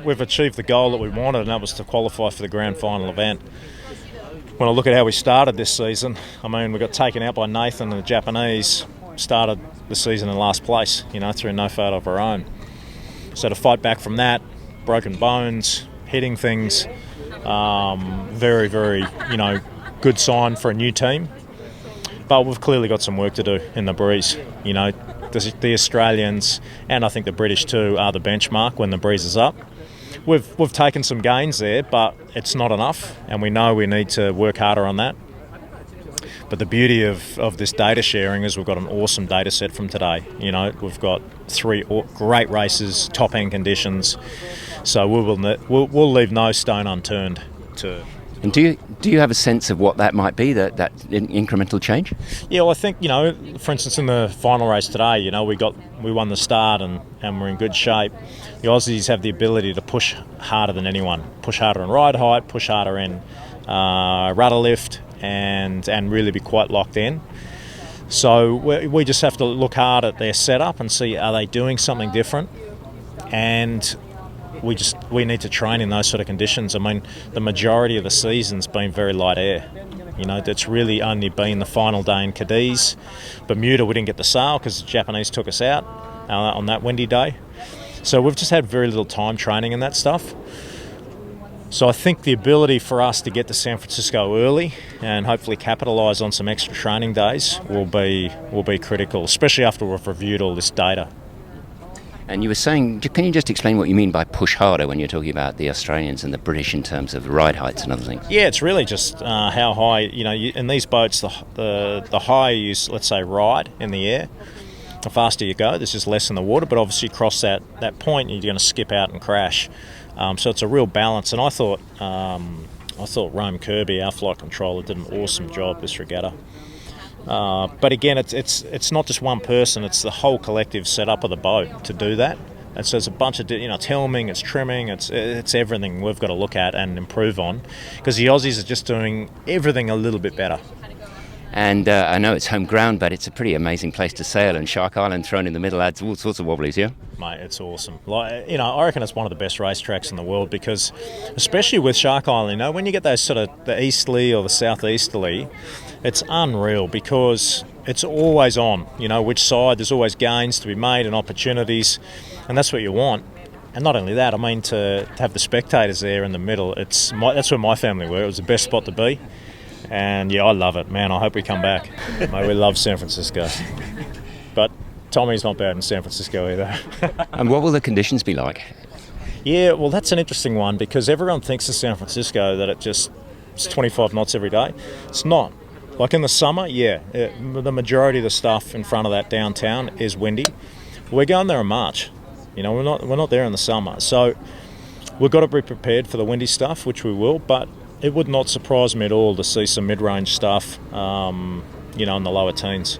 we've achieved the goal that we wanted, and that was to qualify for the grand final event. When I look at how we started this season, I mean, we got taken out by Nathan and the Japanese, started the season in last place, through no fault of our own. So to fight back from that, broken bones, hitting things, very, very, good sign for a new team. But we've clearly got some work to do in the breeze. The Australians, and I think the British too, are the benchmark when the breeze is up. We've taken some gains there, but it's not enough, and we know we need to work harder on that. But the beauty of this data sharing is we've got an awesome data set from today. We've got 3 great races, top end conditions, so we'll leave no stone unturned to. And do you have a sense of what that might be, that incremental change? Yeah, well, I think, for instance, in the final race today, we won the start and we're in good shape. The Aussies have the ability to push harder than anyone. Push harder in ride height, push harder in rudder lift, and really be quite locked in. So we just have to look hard at their setup and see, are they doing something different? And we need to train in those sort of conditions. I mean, the majority of the season's been very light air. That's really only been the final day in Cadiz. Bermuda, we didn't get the sail because the Japanese took us out on that windy day. So we've just had very little time training in that stuff. So I think the ability for us to get to San Francisco early and hopefully capitalise on some extra training days will be critical, especially after we've reviewed all this data. And you were saying, can you just explain what you mean by push harder when you're talking about the Australians and the British in terms of ride heights and other things? Yeah, it's really just how high, in these boats, the higher you, let's say, ride in the air, the faster you go. There's just less in the water, but obviously you cross that point, you're going to skip out and crash. So it's a real balance, and I thought Rome Kirby, our flight controller, did an awesome job this regatta. But again, it's not just one person; it's the whole collective setup of the boat to do that. And so it's a bunch of it's helming, it's trimming, it's everything we've got to look at and improve on, because the Aussies are just doing everything a little bit better. And I know it's home ground, but it's a pretty amazing place to sail, and Shark Island thrown in the middle adds all sorts of wobblies, yeah? Mate, it's awesome. I reckon it's one of the best racetracks in the world, because especially with Shark Island, when you get those sort of the easterly or the southeasterly, it's unreal because it's always on, which side. There's always gains to be made and opportunities, and that's what you want. And not only that, I mean, to have the spectators there in the middle, that's where my family were. It was the best spot to be. And yeah, I love it, man. I hope we come back. Mate, we love San Francisco. But Tommy's not bad in San Francisco either. And what will the conditions be like? Yeah, well, that's an interesting one, because everyone thinks of San Francisco that it's 25 knots every day. It's not. Like in the summer, the majority of the stuff in front of that downtown is windy. We're going there in March. We're not there in the summer. So we've got to be prepared for the windy stuff, which we will, but it would not surprise me at all to see some mid-range stuff, in the lower teens.